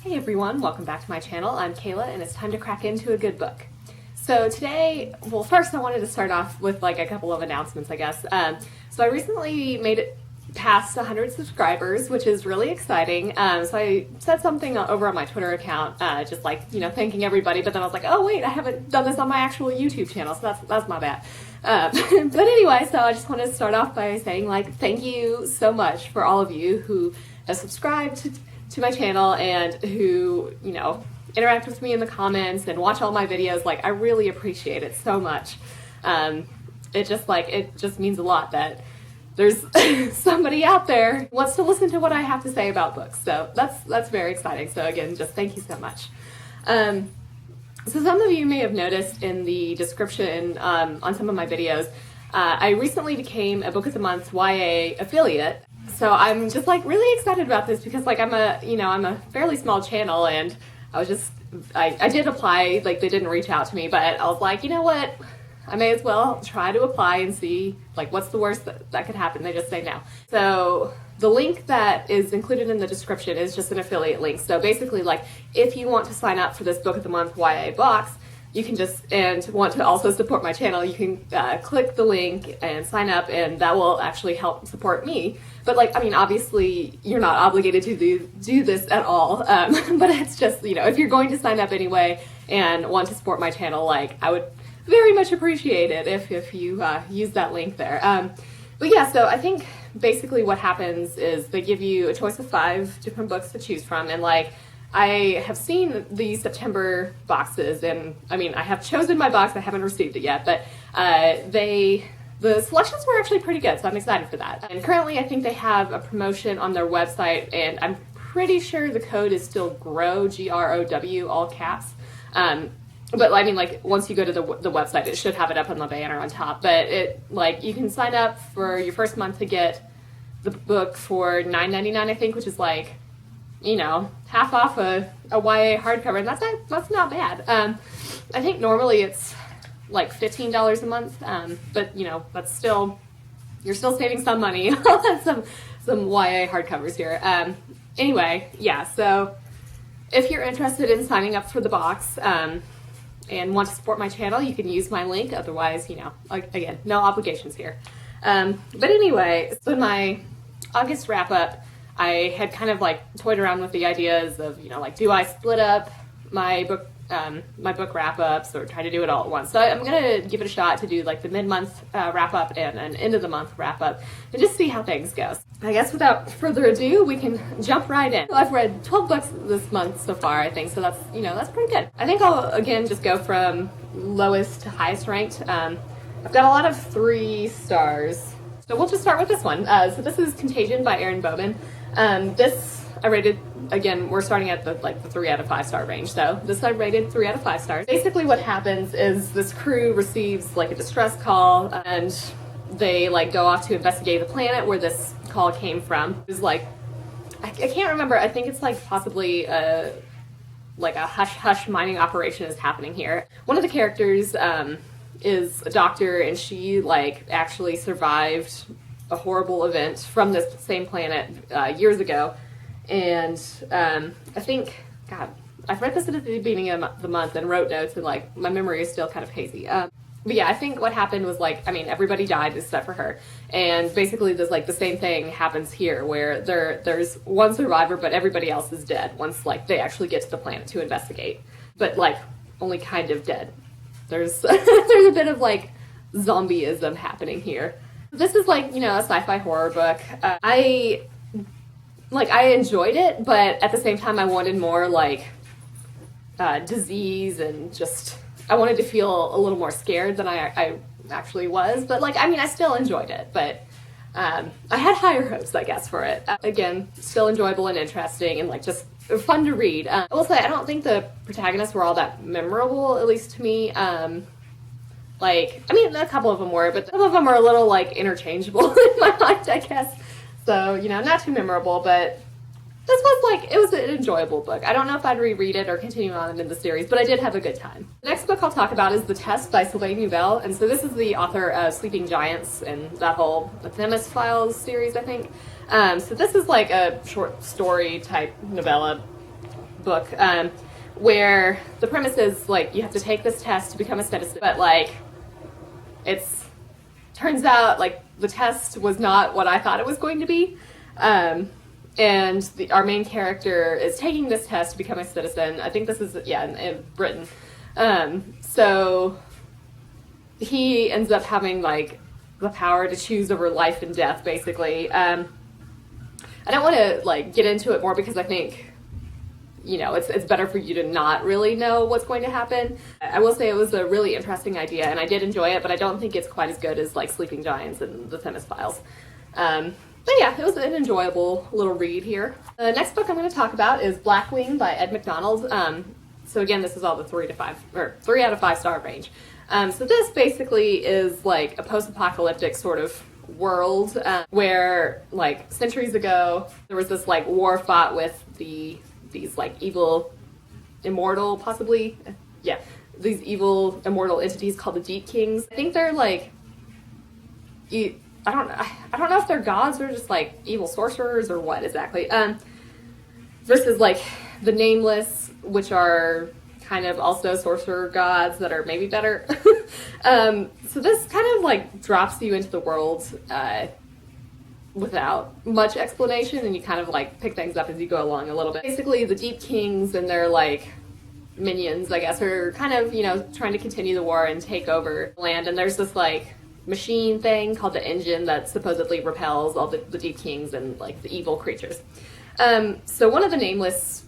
Hey everyone, welcome back to my channel. I'm Kayla and it's time to crack into a good book. So today, well first I wanted to start off with like a couple of announcements I guess. So I recently made it past 100 subscribers, which is really exciting. So I said something over on my Twitter account, just like, thanking everybody, but then I was like, oh wait, I haven't done this on my actual YouTube channel, so that's my bad. But anyway, so I just wanted to start off by saying like, thank you so much for all of you who have subscribed to my channel and who, interact with me in the comments and watch all my videos. Like, I really appreciate it so much. It just means a lot that there's somebody out there who wants to listen to what I have to say about books. So that's very exciting. So again, just thank you so much. So some of you may have noticed in the description on some of my videos, I recently became a Book of the Month YA affiliate. So I'm just like really excited about this because like I'm a fairly small channel and I did apply, like they didn't reach out to me, but I was like, you know what? I may as well try to apply and see like what's the worst that could happen. They just say no. So the link that is included in the description is just an affiliate link. So basically like if you want to sign up for this Book of the Month YA box, you can and want to also support my channel, you can click the link and sign up and that will actually help support me. But like, I mean, obviously you're not obligated to do this at all. But it's just, if you're going to sign up anyway and want to support my channel, like I would very much appreciate it if you use that link there. But yeah, so I think basically what happens is they give you a choice of 5 different books to choose from, and like I have seen the September boxes, and I mean I have chosen my box, I haven't received it yet, but the selections were actually pretty good, so I'm excited for that. And currently I think they have a promotion on their website, and I'm pretty sure the code is still GROW, G-R-O-W, all caps. But I mean, like, once you go to the website, it should have it up on the banner on top. But you can sign up for your first month to get the book for $9.99, I think, which is like, half off a YA hardcover, and that's not bad. I think normally it's like $15 a month, but that's still, you're still saving some money on some YA hardcovers here. Anyway, yeah, so if you're interested in signing up for the box, and want to support my channel, you can use my link. Otherwise, again, no obligations here. But anyway, so in my August wrap up, I had kind of like toyed around with the ideas of, like, do I split up my book wrap ups or try to do it all at once? So I'm gonna give it a shot to do like the mid-month wrap up and an end of the month wrap up and just see how things go. I guess without further ado, we can jump right in. I've read 12 books this month so far, I think, so that's pretty good. I think I'll again just go from lowest to highest ranked. I've got a lot of 3 stars, so we'll just start with this one. So this is Contagion by Erin Bowman. This I rated, again, we're starting at the 3 out of 5 star range. So this I rated 3 out of 5 stars. Basically what happens is this crew receives like a distress call and they like go off to investigate the planet where this call came from. It's like, I can't remember, I think it's like possibly like a hush-hush mining operation is happening here. One of the characters is a doctor and she like actually survived a horrible event from this same planet years ago. And I think, God, I've read this at the beginning of the month and wrote notes and like my memory is still kind of hazy. But yeah, I think what happened was like, I mean, everybody died except for her. And basically there's like the same thing happens here where there's one survivor, but everybody else is dead once like they actually get to the planet to investigate. But like only kind of dead. There's a bit of like zombieism happening here. This is like, a sci-fi horror book. I enjoyed it, but at the same time I wanted more like disease and just, I wanted to feel a little more scared than I actually was. But like, I mean, I still enjoyed it, but I had higher hopes, I guess, for it. Again, still enjoyable and interesting and like just fun to read. I will say, I don't think the protagonists were all that memorable, at least to me. Like, I mean, a couple of them were, but some of them are a little like interchangeable in my mind, I guess. So, not too memorable, but this was like, it was an enjoyable book. I don't know if I'd reread it or continue on in the series, but I did have a good time. The next book I'll talk about is The Test by Sylvain Nouvelle, and so this is the author of Sleeping Giants and that whole Themis Files series, I think. So this is like a short story type novella book, where the premise is like you have to take this test to become a citizen, but like turns out like the test was not what I thought it was going to be. And our main character is taking this test to become a citizen. I think this is, in Britain. So he ends up having like the power to choose over life and death, basically. I don't want to like get into it more because I think, it's better for you to not really know what's going to happen. I will say it was a really interesting idea, and I did enjoy it, but I don't think it's quite as good as like Sleeping Giants and the Themis Files. But yeah, it was an enjoyable little read here. The next book I'm going to talk about is Blackwing by Ed McDonald. So again, this is all the 3 out of 5 star range. So this basically is like a post-apocalyptic sort of world where like centuries ago there was this like war fought with these like evil immortal, these evil immortal entities called the Deep Kings. I think they're like I don't know if they're gods or just like evil sorcerers or what exactly. Versus like the Nameless, which are kind of also sorcerer gods that are maybe better. So this kind of like drops you into the world without much explanation, and you kind of like pick things up as you go along a little bit. Basically, the Deep Kings and their like minions, I guess, are kind of, trying to continue the war and take over land, and there's this like machine thing called the engine that supposedly repels all the Deep Kings and like the evil creatures. So one of the Nameless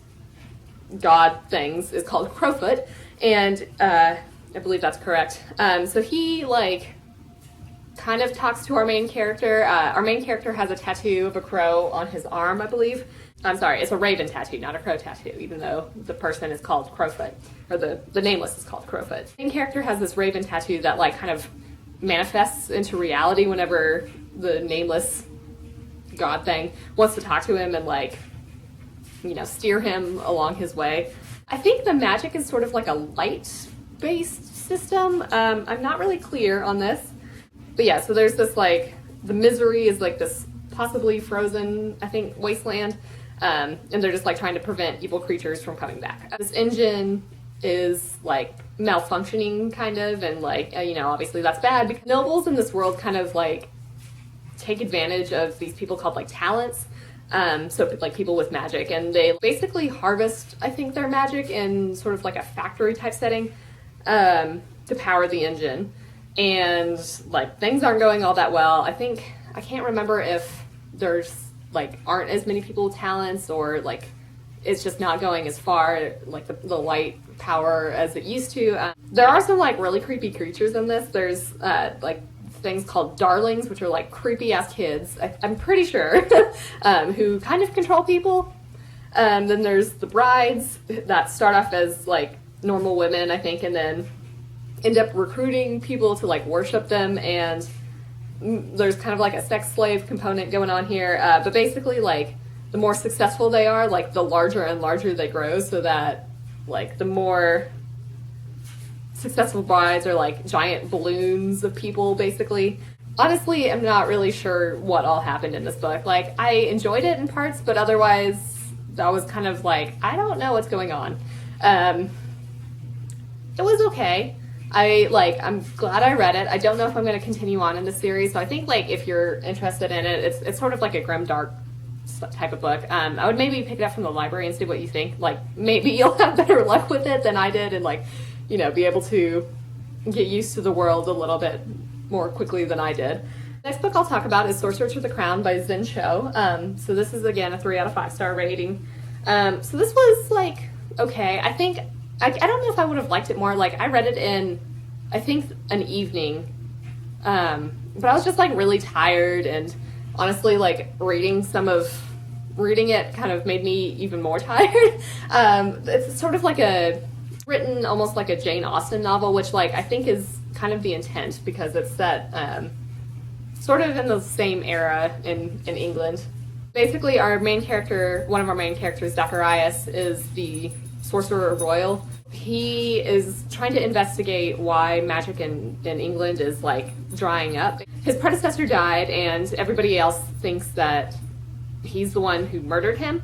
god things is called Crowfoot, and I believe that's correct. So he like kind of talks to our main character. Our main character has a tattoo of a crow on his arm, I believe. I'm sorry, it's a raven tattoo, not a crow tattoo, even though the person is called Crowfoot, or the Nameless is called Crowfoot. The main character has this raven tattoo that like kind of manifests into reality whenever the Nameless god thing wants to talk to him and like, steer him along his way. I think the magic is sort of like a light-based system. I'm not really clear on this. But yeah, so there's this like, the Misery is like this possibly frozen, I think, wasteland. And they're just like trying to prevent evil creatures from coming back. This engine is like malfunctioning kind of, and like, obviously that's bad because nobles in this world kind of like take advantage of these people called like talents. So like people with magic, and they basically harvest, I think, their magic in sort of like a factory type setting to power the engine. And like things aren't going all that well. I can't remember if there's like aren't as many people with talents, or like it's just not going as far, like the light power as it used to. There are some like really creepy creatures in this. There's like things called darlings, which are like creepy ass kids, I'm pretty sure, who kind of control people. Then there's the brides that start off as like normal women, I think, and then end up recruiting people to like worship them, and there's kind of like a sex slave component going on here. But basically, like the more successful they are, like the larger and larger they grow, so that like the more successful brides are like giant balloons of people, basically. Honestly, I'm not really sure what all happened in this book. Like, I enjoyed it in parts, but otherwise I was kind of like, I don't know what's going on. It was okay. I'm glad I read it. I don't know if I'm going to continue on in the series, so I think like if you're interested in it, it's sort of like a grimdark type of book. I would maybe pick it up from the library and see what you think. Like, maybe you'll have better luck with it than I did, and like, be able to get used to the world a little bit more quickly than I did. Next book I'll talk about is Sorcerer to the Crown by Zen Cho. So this is, again, a 3 out of 5 star rating. So this was, like, okay. I think, I don't know if I would have liked it more. Like, I read it in, I think, an evening. But I was just, like, really tired, and honestly, like, reading it kind of made me even more tired. It's sort of like written almost like a Jane Austen novel, which like I think is kind of the intent, because it's set sort of in the same era in England. Basically, one of our main characters, Zacharias, is the Sorcerer Royal. He is trying to investigate why magic in England is like drying up. His predecessor died, and everybody else thinks that he's the one who murdered him.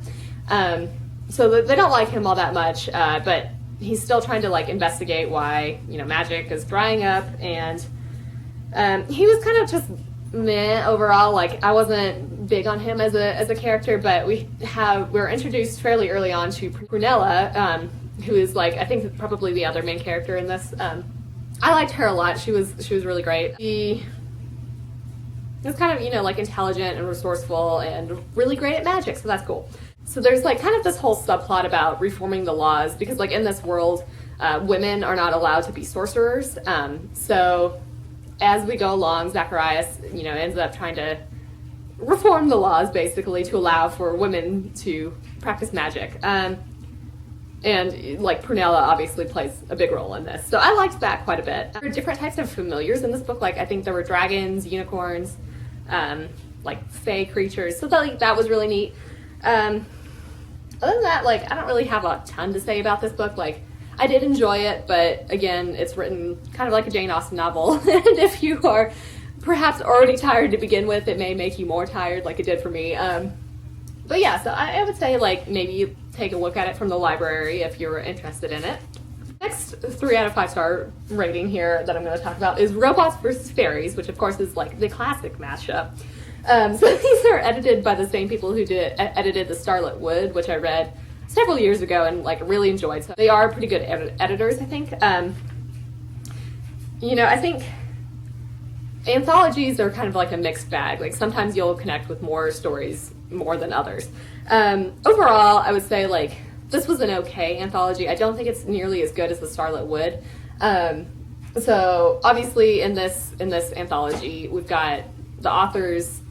so they don't like him all that much, but he's still trying to like investigate why, you know, magic is drying up, and he was kind of just meh overall. Like, I wasn't big on him as a character, but we're introduced fairly early on to Prunella, who is like, I think probably the other main character in this. I liked her a lot. She was really great. She was kind of, you know, like intelligent and resourceful and really great at magic, so that's cool. So there's like kind of this whole subplot about reforming the laws, because like in this world, women are not allowed to be sorcerers. So as we go along, Zacharias, you know, ends up trying to reform the laws basically to allow for women to practice magic. And like Prunella obviously plays a big role in this. So I liked that quite a bit. There were different types of familiars in this book. Like, I think there were dragons, unicorns, like fae creatures. So that was really neat. Other than that, like, I don't really have a ton to say about this book. Like, I did enjoy it, but again, it's written kind of like a Jane Austen novel. And if you are perhaps already tired to begin with, it may make you more tired like it did for me. But yeah, so I would say, like, maybe you take a look at it from the library if you're interested in it. Next 3 out of 5 star rating here that I'm going to talk about is Robots versus Fairies, which of course is like the classic mashup. So these are edited by the same people who edited The Starlit Wood, which I read several years ago and like really enjoyed. So they are pretty good editors, I think. You know, I think anthologies are kind of like a mixed bag. Like, sometimes you'll connect with more stories more than others. Overall, I would say, like, this was an okay anthology. I don't think it's nearly as good as The Starlit Wood. So obviously in this anthology, we've got the authors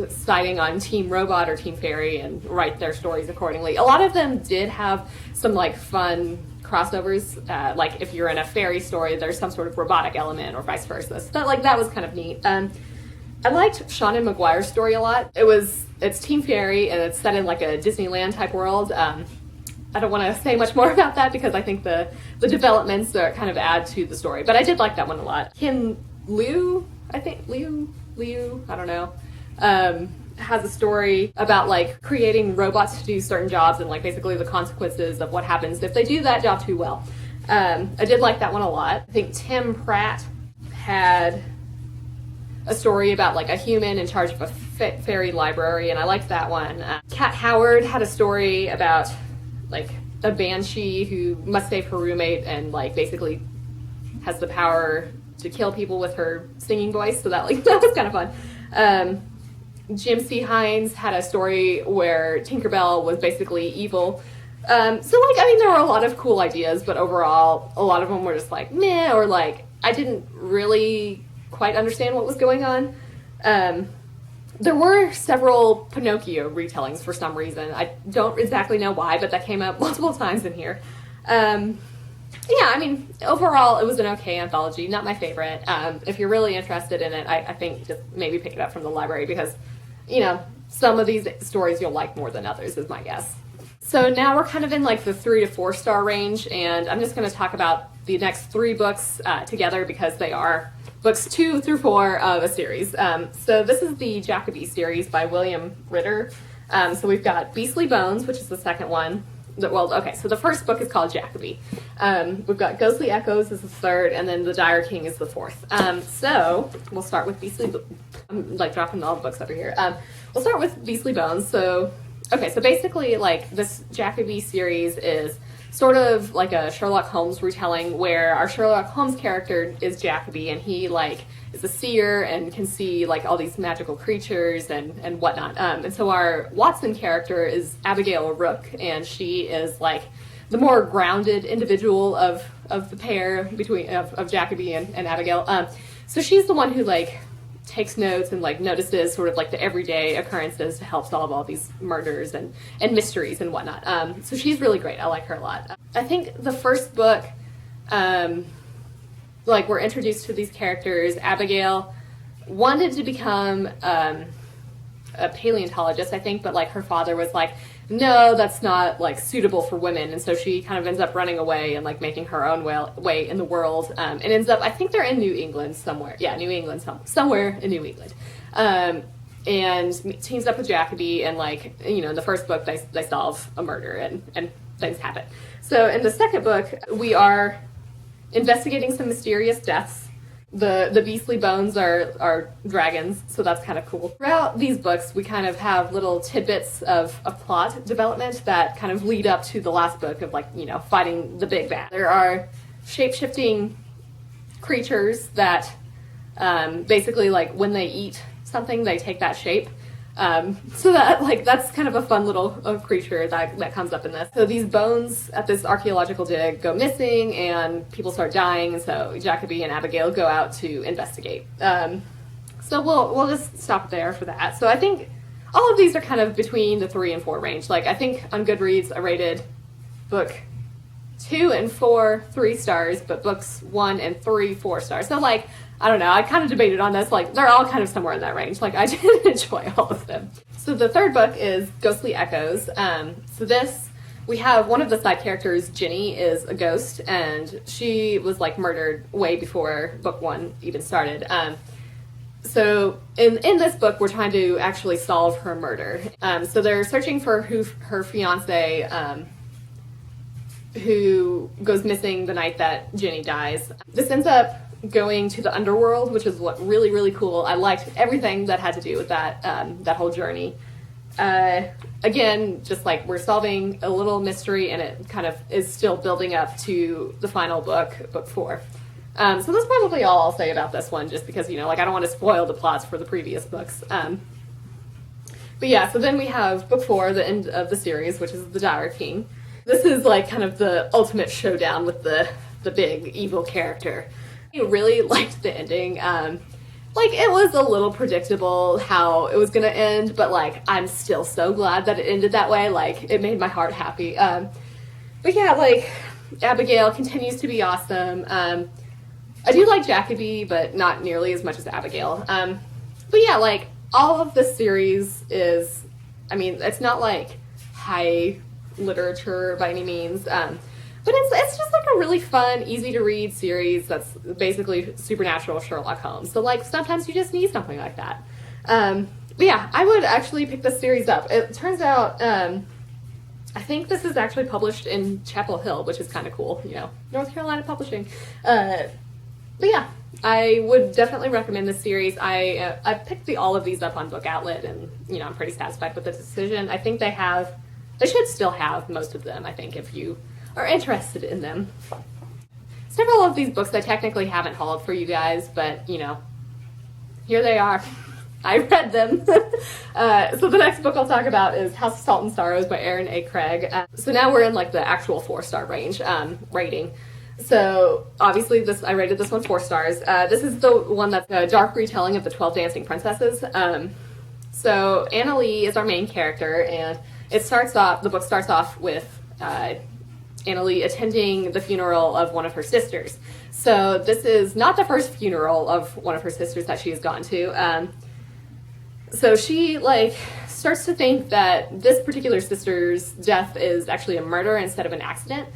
siding on Team Robot or Team Fairy and write their stories accordingly. A lot of them did have some like fun crossovers. Like, if you're in a fairy story, there's some sort of robotic element or vice versa. So that was kind of neat. I liked Sean and McGuire's story a lot. It's Team Fairy, and it's set in like a Disneyland type world. I don't want to say much more about that because I think the developments kind of add to the story. But I did like that one a lot. Liu, I don't know, has a story about like creating robots to do certain jobs and like basically the consequences of what happens if they do that job too well. I did like that one a lot. I think Tim Pratt had a story about like a human in charge of a fairy library, and I liked that one. Kat Howard had a story about like a banshee who must save her roommate and like basically has the power to kill people with her singing voice, so that was kind of fun. Jim C. Hines had a story where Tinkerbell was basically evil. So like, I mean, there were a lot of cool ideas, but overall a lot of them were just like meh, or like I didn't really quite understand what was going on. There were several Pinocchio retellings for some reason. I don't exactly know why, but that came up multiple times in here. Yeah, I mean, overall, it was an okay anthology. Not my favorite. If you're really interested in it, I think just maybe pick it up from the library because, you know, some of these stories you'll like more than others is my guess. So now we're kind of in like the 3 to 4 star range, and I'm just going to talk about the next 3 books together because they are books 2 through 4 of a series. So this is the Jacobi series by William Ritter. So we've got Beastly Bones, which is the second one. Well, okay, so the first book is called Jacobi. We've got Ghostly Echoes is the third, and then The Dire King is the fourth. So we'll start with Beastly. I'm like dropping all the books over here. We'll start with Beastly Bones. So, okay, so basically, like, this Jacobi series is sort of like a Sherlock Holmes retelling where our Sherlock Holmes character is Jacobi, and he like is a seer and can see like all these magical creatures and whatnot. And so our Watson character is Abigail Rook, and she is like the more grounded individual of the pair between of Jacobi and Abigail. So she's the one who like takes notes and like notices sort of like the everyday occurrences to help solve all these murders and mysteries and whatnot. So she's really great. I like her a lot. I think the first book, like we're introduced to these characters. Abigail wanted to become a paleontologist, I think, but like her father was like, no, that's not like suitable for women, and so she kind of ends up running away and like making her own way in the world, and ends up, I think they're in New England somewhere. Yeah, New England, somewhere in New England. and teams up with Jacobi, and like, you know, in the first book they solve a murder and things happen. So in the second book, we are investigating some mysterious deaths. The beastly bones are dragons, so that's kind of cool. Throughout these books, we kind of have little tidbits of plot development that kind of lead up to the last book of, like, you know, fighting the big bad. There are shape-shifting creatures that basically, like, when they eat something, they take that shape. So that, like, that's kind of a fun little creature that comes up in this. So these bones at this archaeological dig go missing, and people start dying, and so Jacobi and Abigail go out to investigate. So we'll just stop there for that. So I think all of these are kind of between the 3 and 4 range. Like, I think on Goodreads I rated book 2 and 4 3 stars, but books 1 and 3 4 stars. So, like, I don't know, I kind of debated on this, like, they're all kind of somewhere in that range. Like, I did enjoy all of them. So the third book is Ghostly Echoes. So this, we have one of the side characters, Ginny, is a ghost, and she was, like, murdered way before book 1 even started. So in this book, we're trying to actually solve her murder. So they're searching for her fiance, who goes missing the night that Ginny dies. This ends up going to the underworld, which is what really cool. I liked everything that had to do with that that whole journey. Again, just like we're solving a little mystery, and it kind of is still building up to the final book, book 4. So that's probably all I'll say about this one, just because, you know, like, I don't want to spoil the plots for the previous books. But yeah, so then we have book 4, the end of the series, which is the Dire King. This is like kind of the ultimate showdown with the big evil character. I really liked the ending. Like, it was a little predictable how it was going to end, but, like, I'm still so glad that it ended that way. Like, it made my heart happy. But yeah, like, Abigail continues to be awesome. I do like Jacobi, but not nearly as much as Abigail. But yeah, like, all of this series is, I mean, it's not like high literature by any means. But it's just like a really fun, easy to read series that's basically supernatural Sherlock Holmes. So, like, sometimes you just need something like that. But yeah, I would actually pick this series up. It turns out, I think this is actually published in Chapel Hill, which is kind of cool, you know, North Carolina publishing. But yeah, I would definitely recommend this series. I picked all of these up on Book Outlet, and, you know, I'm pretty satisfied with the decision. I think they should still have most of them, I think, if you are interested in them. Several of these books I technically haven't hauled for you guys, but, you know, here they are. I read them. So the next book I'll talk about is House of Salt and Sorrows by Erin A. Craig. So now we're in, like, the actual 4-star range rating. So obviously I rated this one 4 stars. This is the one that's a dark retelling of the 12 Dancing Princesses. So Anna Lee is our main character, and the book starts off with Anna Lee attending the funeral of one of her sisters. So this is not the first funeral of one of her sisters that she has gone to. So she, like, starts to think that this particular sister's death is actually a murder instead of an accident.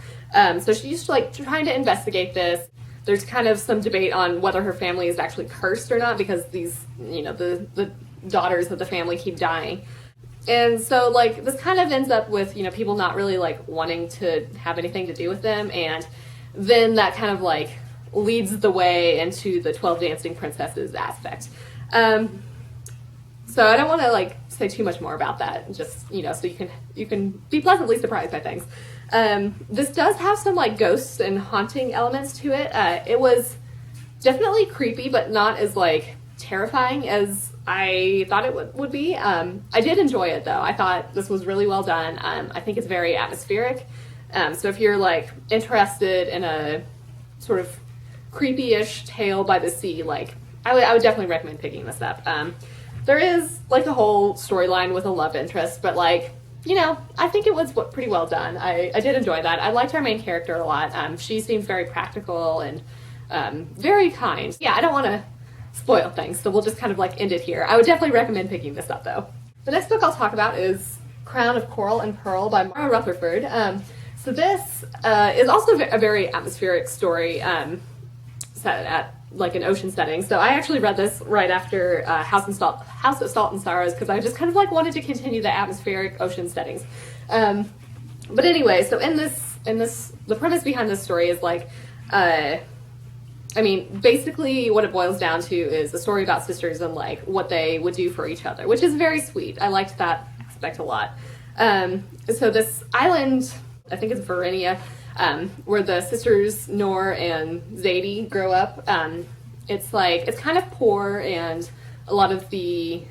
So she's, like, trying to investigate this. There's kind of some debate on whether her family is actually cursed or not, because these, you know, the daughters of the family keep dying. And so, like, this kind of ends up with, you know, people not really, like, wanting to have anything to do with them, and then that kind of, like, leads the way into the 12 Dancing Princesses aspect. So I don't want to, like, say too much more about that, just, you know, so you can be pleasantly surprised by things. This does have some, like, ghosts and haunting elements to it. It was definitely creepy, but not as, like, terrifying as I thought it would be. I did enjoy it, though. I thought this was really well done. I think it's very atmospheric. So if you're, like, interested in a sort of creepy-ish tale by the sea, like, I would definitely recommend picking this up. There is, like, a whole storyline with a love interest, but, like, you know, I think it was pretty well done. I did enjoy that. I liked our main character a lot. She seemed very practical and very kind. Yeah, I don't want to spoil things, so we'll just kind of, like, end it here. I would definitely recommend picking this up, though. The next book I'll talk about is Crown of Coral and Pearl by Mara Rutherford. So this is also a very atmospheric story set at like an ocean setting. So I actually read this right after House of Salt and Sorrows, because I just kind of like wanted to continue the atmospheric ocean settings. But anyway, so in this, the premise behind this story is like, I mean, basically what it boils down to is a story about sisters and like what they would do for each other, which is very sweet. I liked that aspect a lot. So this island, I think it's Verenia, where the sisters Nor and Zadie grow up. It's kind of poor, and a lot of the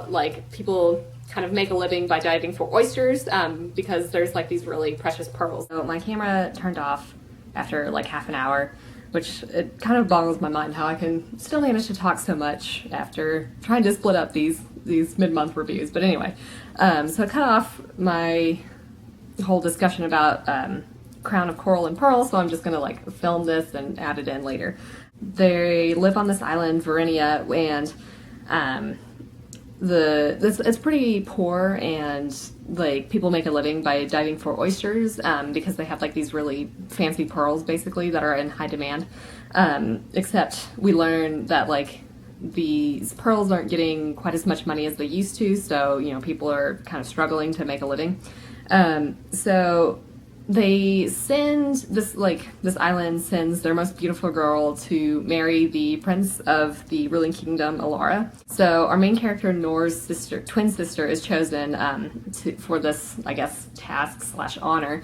like people kind of make a living by diving for oysters, because there's like these really precious pearls. So my camera turned off after like half an hour, which it kind of boggles my mind how I can still manage to talk so much after trying to split up these mid-month reviews. But anyway, so I cut off my whole discussion about Crown of Coral and Pearl, so I'm just gonna like film this and add it in later. They live on this island, Verenia, and it's pretty poor, and like people make a living by diving for oysters, because they have like these really fancy pearls basically that are in high demand. Except we learn that like these pearls aren't getting quite as much money as they used to, so you know people are kind of struggling to make a living. So they send this island sends their most beautiful girl to marry the prince of the ruling kingdom, Alara. So our main character, Nor's twin sister, is chosen for this, I guess, task/honor.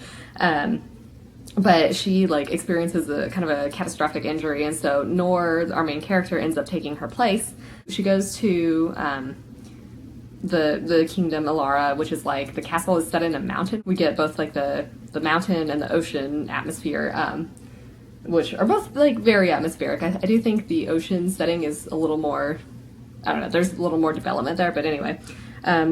But she like experiences a kind of a catastrophic injury, and so Nor, our main character, ends up taking her place. She goes to the kingdom Alara, which is like the castle is set in a mountain. We get both like the mountain and the ocean atmosphere, which are both like very atmospheric. I do think the ocean setting is a little more, I don't know, there's a little more development there, but anyway.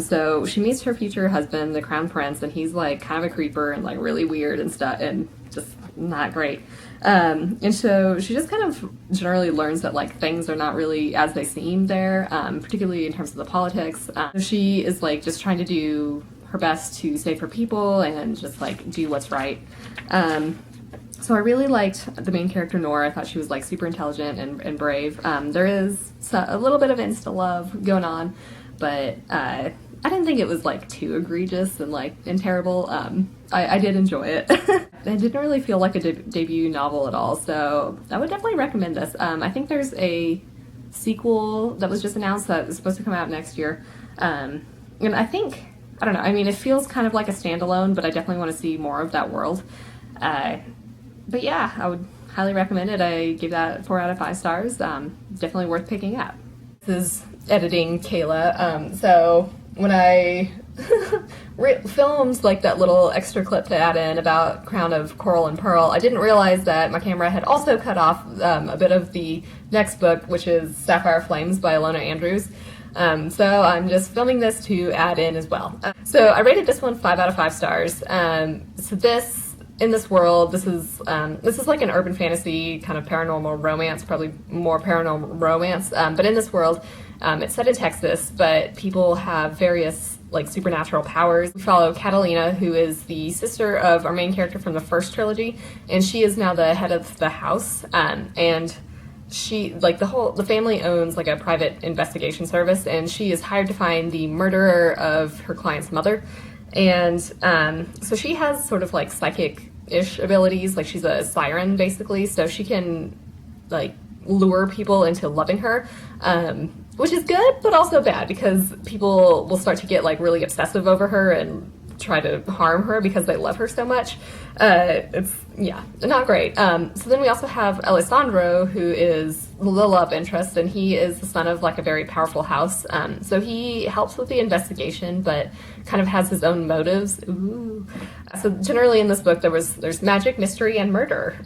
So she meets her future husband, the crown prince, and he's like kind of a creeper and like really weird and stuff and just not great. And so she just kind of generally learns that like things are not really as they seem there, particularly in terms of the politics. She is like just trying to do her best to save her people and just like do what's right. So I really liked the main character, Nora. I thought she was like super intelligent and brave. There is a little bit of insta love going on, but I didn't think it was like too egregious and terrible. I did enjoy it. It didn't really feel like a debut novel at all, so I would definitely recommend this. I think there's a sequel that was just announced that is supposed to come out next year. And I think, I don't know, I mean, it feels kind of like a standalone, but I definitely want to see more of that world. But yeah, I would highly recommend it. I give that 4 out of 5 stars. Definitely worth picking up. This is editing Kayla. So when I filmed like that little extra clip to add in about Crown of Coral and Pearl, I didn't realize that my camera had also cut off a bit of the next book, which is Sapphire Flames by Alona Andrews. So I'm just filming this to add in as well. So I rated this one 5 out of 5 stars. So in this world, this is like an urban fantasy kind of paranormal romance, probably more paranormal romance. But in this world, it's set in Texas, but people have various like supernatural powers. We follow Catalina, who is the sister of our main character from the first trilogy, and she is now the head of the house. And she, like the family owns like a private investigation service, and she is hired to find the murderer of her client's mother. And so she has sort of like psychic-ish abilities, like she's a siren basically, so she can like lure people into loving her, which is good but also bad because people will start to get like really obsessive over her and try to harm her because they love her so much. It's not great. So then we also have Alessandro, who is the love interest, and he is the son of like a very powerful house. So he helps with the investigation, but kind of has his own motives. Ooh. So generally in this book, there's magic, mystery, and murder.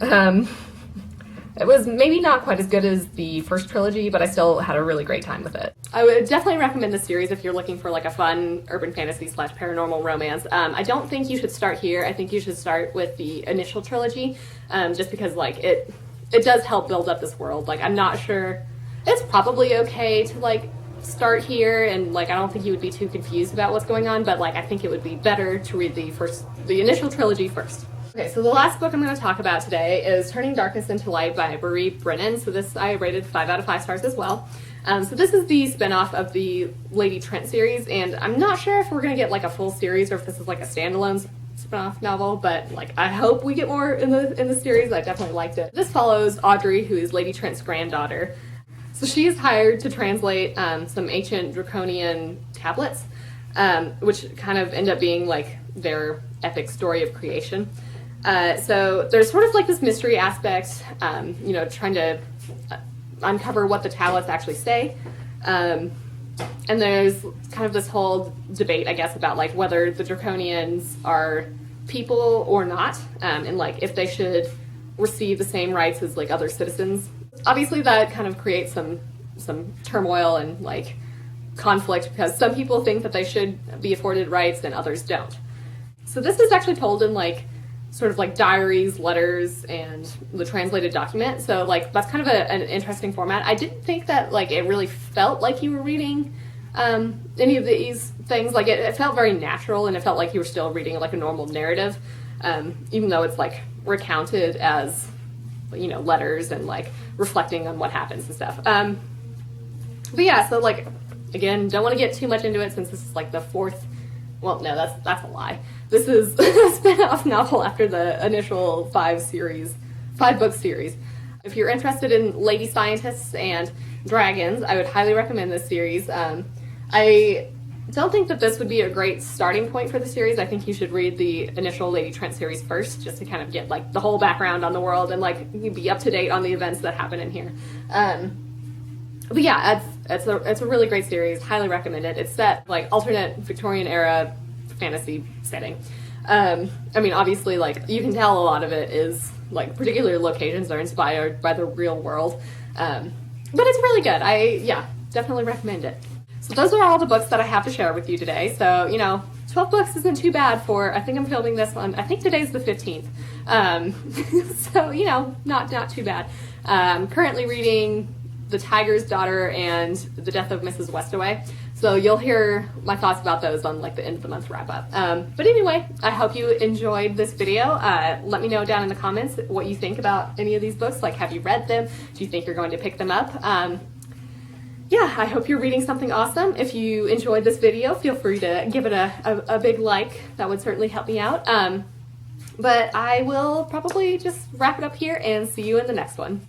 It was maybe not quite as good as the first trilogy, but I still had a really great time with it. I would definitely recommend this series if you're looking for like a fun urban fantasy / paranormal romance. I don't think you should start here. I think you should start with the initial trilogy, just because like it does help build up this world. Like I'm not sure, it's probably okay to like start here, and like I don't think you would be too confused about what's going on, but like I think it would be better to read the initial trilogy first. Okay, so the last book I'm going to talk about today is Turning Darkness into Light by Marie Brennan. So this I rated 5 out of 5 stars as well. So this is the spinoff of the Lady Trent series, and I'm not sure if we're going to get like a full series or if this is like a standalone spinoff novel, but like I hope we get more in the series. I definitely liked it. This follows Audrey, who is Lady Trent's granddaughter. So she is hired to translate some ancient draconian tablets, which kind of end up being like their epic story of creation. So there's sort of like this mystery aspect, you know, trying to uncover what the tablets actually say. And there's kind of this whole debate, I guess, about like whether the Draconians are people or not, and like if they should receive the same rights as like other citizens. Obviously that kind of creates some turmoil and like conflict because some people think that they should be afforded rights and others don't. So this is actually told in like sort of like diaries, letters, and the translated document. So like that's kind of an interesting format. I didn't think that like it really felt like you were reading any of these things. Like it felt very natural, and it felt like you were still reading like a normal narrative, even though it's like recounted as, you know, letters and like reflecting on what happens and stuff. But yeah, so like again, don't want to get too much into it since this is like the fourth. Well, no, that's a lie. This is a spin-off novel after the initial 5-book series. If you're interested in lady scientists and dragons, I would highly recommend this series. I don't think that this would be a great starting point for the series. I think you should read the initial Lady Trent series first, just to kind of get like the whole background on the world and like be up to date on the events that happen in here. But yeah, it's a really great series. Highly recommend it. It's set like alternate Victorian era fantasy setting. I mean, obviously, like you can tell a lot of it is like particular locations are inspired by the real world, but it's really good. I definitely recommend it. So those are all the books that I have to share with you today. So, you know, 12 books isn't too bad for, I think I'm filming this one, I think today's the 15th. So, you know, not too bad. I'm currently reading The Tiger's Daughter and The Death of Mrs. Westaway. So you'll hear my thoughts about those on like the end of the month wrap up. But anyway, I hope you enjoyed this video. Let me know down in the comments what you think about any of these books. Like, have you read them? Do you think you're going to pick them up? Yeah, I hope you're reading something awesome. If you enjoyed this video, feel free to give it a big like. That would certainly help me out. But I will probably just wrap it up here and see you in the next one.